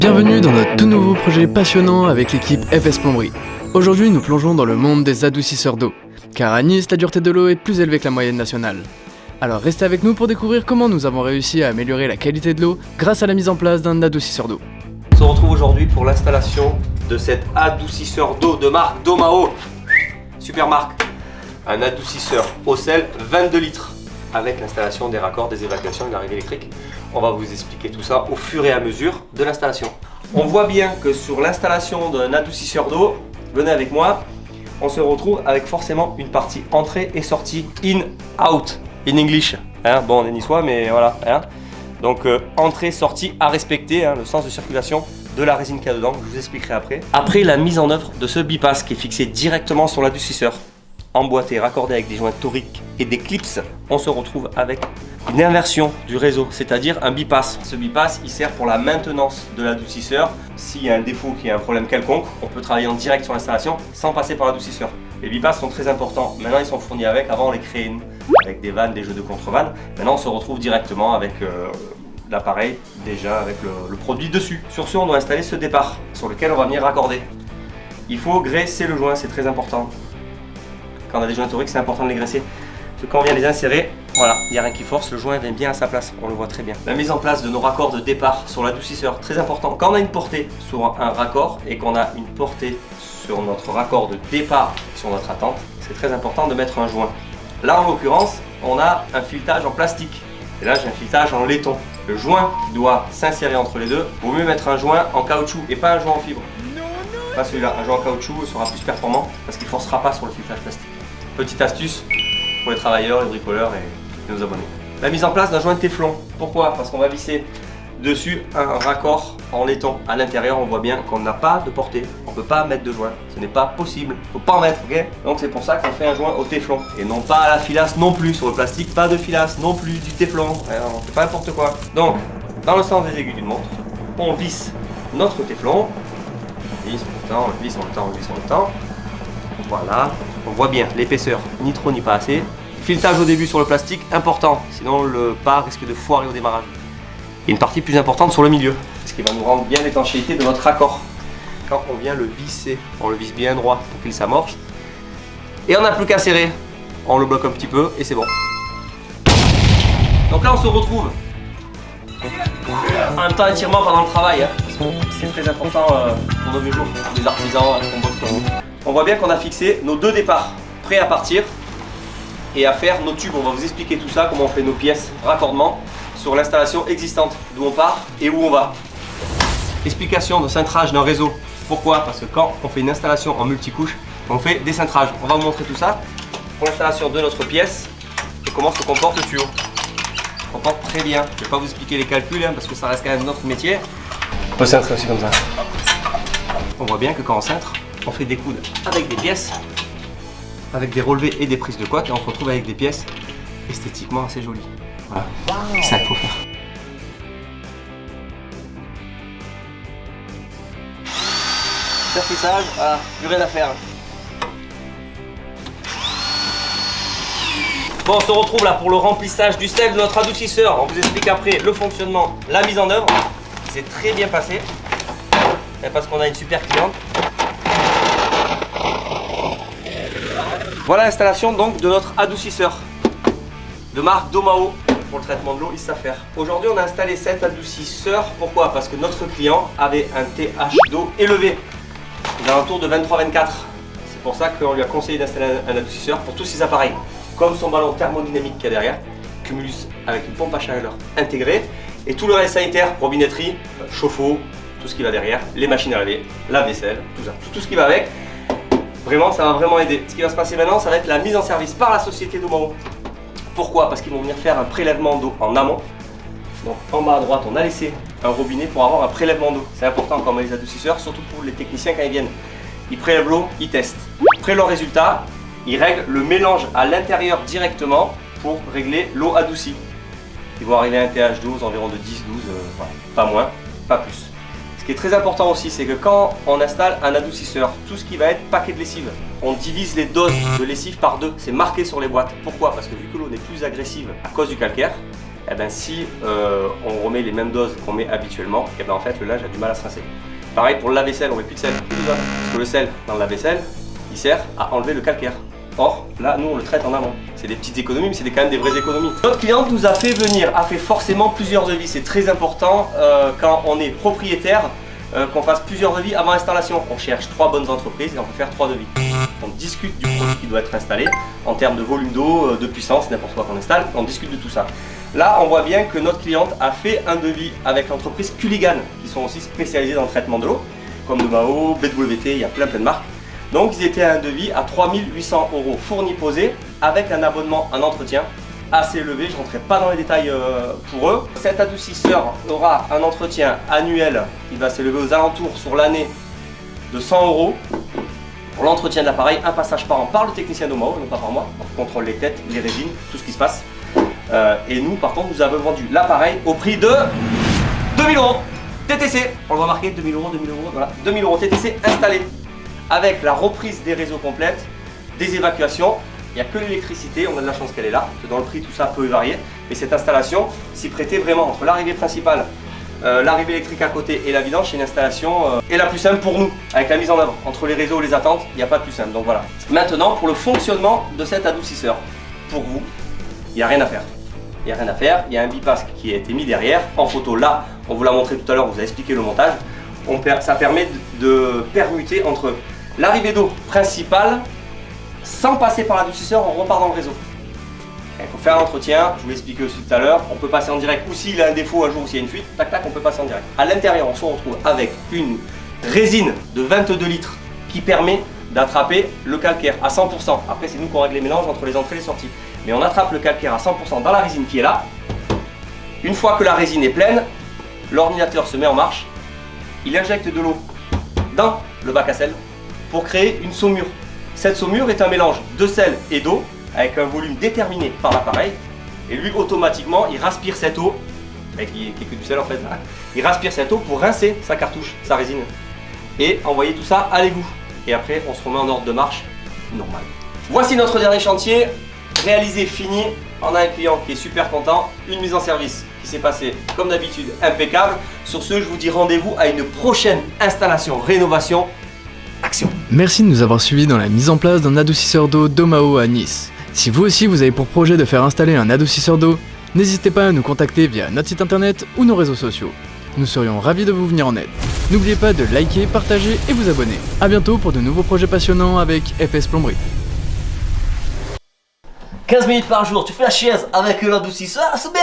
Bienvenue dans notre tout nouveau projet passionnant avec l'équipe FS Plomberie. Aujourd'hui, nous plongeons dans le monde des adoucisseurs d'eau, car à Nice, la dureté de l'eau est plus élevée que la moyenne nationale. Alors restez avec nous pour découvrir comment nous avons réussi à améliorer la qualité de l'eau grâce à la mise en place d'un adoucisseur d'eau. On se retrouve aujourd'hui pour l'installation de cet adoucisseur d'eau de marque Domao. Super marque. Un adoucisseur au sel 22 litres avec l'installation des raccords, des évacuations, une arrivée électrique. On va vous expliquer tout ça au fur et à mesure de l'installation. On voit bien que sur l'installation d'un adoucisseur d'eau, venez avec moi, on se retrouve avec forcément une partie entrée et sortie, in, out, in English. Hein, bon, on est niçois, mais voilà. Hein. Donc entrée, sortie à respecter, hein, le sens de circulation de la résine qu'il y a dedans, je vous expliquerai après. Après la mise en œuvre de ce bypass qui est fixé directement sur l'adoucisseur, emboîté, raccordé avec des joints toriques et des clips, on se retrouve avec une inversion du réseau, c'est-à-dire un bypass. Ce bypass, il sert pour la maintenance de l'adoucisseur. S'il y a un défaut, qu'il y a un problème quelconque, on peut travailler en direct sur l'installation sans passer par l'adoucisseur. Les bypass sont très importants. Maintenant, ils sont fournis avec. Avant, on les créait nous, avec des vannes, des jeux de contre-vannes. Maintenant, on se retrouve directement avec l'appareil, déjà avec le produit dessus. Sur ce, on doit installer ce départ sur lequel on va venir raccorder. Il faut graisser le joint, c'est très important. Quand on a des joints toriques, c'est important de les graisser. Parce que quand on vient les insérer, voilà, il n'y a rien qui force, le joint vient bien à sa place, on le voit très bien. La mise en place de nos raccords de départ sur l'adoucisseur, très important. Quand on a une portée sur un raccord et qu'on a une portée sur notre raccord de départ sur notre attente, c'est très important de mettre un joint. Là, en l'occurrence, on a un filetage en plastique. Et là, j'ai un filetage en laiton. Le joint qui doit s'insérer entre les deux, vaut mieux mettre un joint en caoutchouc et pas un joint en fibre. Pas celui-là, un joint en caoutchouc sera plus performant parce qu'il ne forcera pas sur le filetage plastique. Petite astuce pour les travailleurs, les bricoleurs et nos abonnés. La mise en place d'un joint de téflon. Pourquoi? Parce qu'on va visser dessus un raccord en laiton. À l'intérieur, on voit bien qu'on n'a pas de portée. On ne peut pas mettre de joint. Ce n'est pas possible. Il ne faut pas en mettre, ok? Donc c'est pour ça qu'on fait un joint au téflon. Et non pas à la filasse non plus. Sur le plastique, pas de filasse non plus, du téflon. On ne fait pas n'importe quoi. Donc, dans le sens des aiguilles d'une montre, on visse notre téflon. On visse en même temps, on visse en même temps, on visse en même temps. Voilà. On voit bien l'épaisseur, ni trop ni pas assez. Filetage au début sur le plastique, important, sinon le pas risque de foirer au démarrage. Et une partie plus importante sur le milieu, ce qui va nous rendre bien l'étanchéité de notre raccord. Quand on vient le visser, on le visse bien droit pour qu'il s'amorce. Et on n'a plus qu'à serrer. On le bloque un petit peu et c'est bon. Donc là on se retrouve en même temps étirement pendant le travail, hein, parce que c'est très important pour nos vieux jours, pour les artisans qu'on bosse comme nous. On voit bien qu'on a fixé nos deux départs, prêts à partir et à faire nos tubes. On va vous expliquer tout ça, comment on fait nos pièces, raccordement sur l'installation existante, d'où on part et où on va. Explication de cintrage d'un réseau. Pourquoi? Parce que quand on fait une installation en multicouche, on fait des cintrages. On va vous montrer tout ça pour l'installation de notre pièce et comment se comporte le tuyau. On comporte très bien. Je ne vais pas vous expliquer les calculs hein, parce que ça reste quand même notre métier. On peut cintrer aussi comme ça. On voit bien que quand on cintre, on fait des coudes avec des pièces, avec des relevés et des prises de coque et on se retrouve avec des pièces esthétiquement assez jolies. Voilà, c'est ça qu'il faut faire. Surfissage, voilà, plus rien à faire. Bon, on se retrouve là pour le remplissage du sel de notre adoucisseur. On vous explique après le fonctionnement, la mise en œuvre. C'est très bien passé parce qu'on a une super cliente. Voilà l'installation donc de notre adoucisseur de marque Domao pour le traitement de l'eau, ils savent faire. Aujourd'hui on a installé cet adoucisseur, pourquoi? Parce que notre client avait un TH d'eau élevé, aux alentours de 23-24. C'est pour ça qu'on lui a conseillé d'installer un adoucisseur pour tous ses appareils. Comme son ballon thermodynamique qu'il y a derrière, Cumulus avec une pompe à chaleur intégrée et tout le reste sanitaire, robinetterie, chauffe-eau, tout ce qui va derrière, les machines à laver, la vaisselle, tout ça, tout ce qui va avec. Vraiment, ça va vraiment aider. Ce qui va se passer maintenant, ça va être la mise en service par la société Domao. Pourquoi? Parce qu'ils vont venir faire un prélèvement d'eau en amont. Donc en bas à droite, on a laissé un robinet pour avoir un prélèvement d'eau. C'est important quand on met les adoucisseurs, surtout pour les techniciens quand ils viennent. Ils prélèvent l'eau, ils testent. Après leur résultat, ils règlent le mélange à l'intérieur directement pour régler l'eau adoucie. Ils vont arriver à un TH12 environ de 10-12, voilà. Pas moins, pas plus. Ce qui est très important aussi, c'est que quand on installe un adoucisseur, tout ce qui va être paquet de lessive, on divise les doses de lessive par deux. C'est marqué sur les boîtes. Pourquoi? Parce que vu que l'eau n'est plus agressive à cause du calcaire, Et ben si on remet les mêmes doses qu'on met habituellement, et ben en fait le linge a du mal à se rincer. Pareil pour le lave-vaisselle, on met plus de sel, plus de ça. Parce que le sel dans le lave-vaisselle, il sert à enlever le calcaire. Or, là, nous, on le traite en amont. C'est des petites économies, mais c'est quand même des vraies économies. Notre cliente nous a fait venir, a fait forcément plusieurs devis. C'est très important quand on est propriétaire, qu'on fasse plusieurs devis avant installation. On cherche 3 bonnes entreprises et on peut faire 3 devis. On discute du produit qui doit être installé, en termes de volume d'eau, de puissance, n'importe quoi qu'on installe. On discute de tout ça. Là, on voit bien que notre cliente a fait un devis avec l'entreprise Culligan, qui sont aussi spécialisés dans le traitement de l'eau, comme Domao, BWT, il y a plein de marques. Donc ils étaient à un devis à 3 800 € fourni posé avec un abonnement en entretien assez élevé, je ne rentrerai pas dans les détails pour eux. Cet adoucisseur aura un entretien annuel qui va s'élever aux alentours sur l'année de 100 € pour l'entretien de l'appareil, un passage par an par le technicien Domao, non pas par moi, on contrôle les têtes, les résines, tout ce qui se passe. Et nous par contre nous avons vendu l'appareil au prix de 2000 € TTC, on le voit marqué 2000 €, voilà, 2000 € TTC installé. Avec la reprise des réseaux complètes, des évacuations, il n'y a que l'électricité, on a de la chance qu'elle est là, parce que dans le prix tout ça peut varier, mais cette installation s'y prêtait vraiment entre l'arrivée principale, l'arrivée électrique à côté et la vidange, c'est une installation et la plus simple pour nous, avec la mise en œuvre. Entre les réseaux et les attentes, il n'y a pas de plus simple, donc voilà. Maintenant, pour le fonctionnement de cet adoucisseur, pour vous, il n'y a rien à faire. Il n'y a rien à faire, il y a un bypass qui a été mis derrière, en photo là, on vous l'a montré tout à l'heure, on vous a expliqué le montage, ça permet de permuter entre l'arrivée d'eau principale, sans passer par l'adoucisseur, on repart dans le réseau. Il faut faire l'entretien, je vous l'ai expliqué aussi tout à l'heure, on peut passer en direct, ou s'il a un défaut un jour, s'il y a une fuite, tac tac, on peut passer en direct. À l'intérieur, on se retrouve avec une résine de 22 litres qui permet d'attraper le calcaire à 100%. Après, c'est nous qu'on règle les mélanges entre les entrées et les sorties. Mais on attrape le calcaire à 100% dans la résine qui est là. Une fois que la résine est pleine, l'ordinateur se met en marche, il injecte de l'eau dans le bac à sel pour créer une saumure. Cette saumure est un mélange de sel et d'eau avec un volume déterminé par l'appareil et lui automatiquement il respire cette eau, qui est que du sel en fait, il respire cette eau pour rincer sa cartouche, sa résine et envoyer tout ça à l'égout. Et après on se remet en ordre de marche normal. Voici notre dernier chantier, réalisé, fini. On a un client qui est super content, une mise en service qui s'est passée comme d'habitude impeccable. Sur ce, je vous dis rendez-vous à une prochaine installation, rénovation, action. Merci de nous avoir suivis dans la mise en place d'un adoucisseur d'eau Domao à Nice. Si vous aussi vous avez pour projet de faire installer un adoucisseur d'eau, n'hésitez pas à nous contacter via notre site internet ou nos réseaux sociaux. Nous serions ravis de vous venir en aide. N'oubliez pas de liker, partager et vous abonner. A bientôt pour de nouveaux projets passionnants avec FS Plomberie. 15 minutes par jour, tu fais la chiaise avec l'adoucisseur, c'est bien.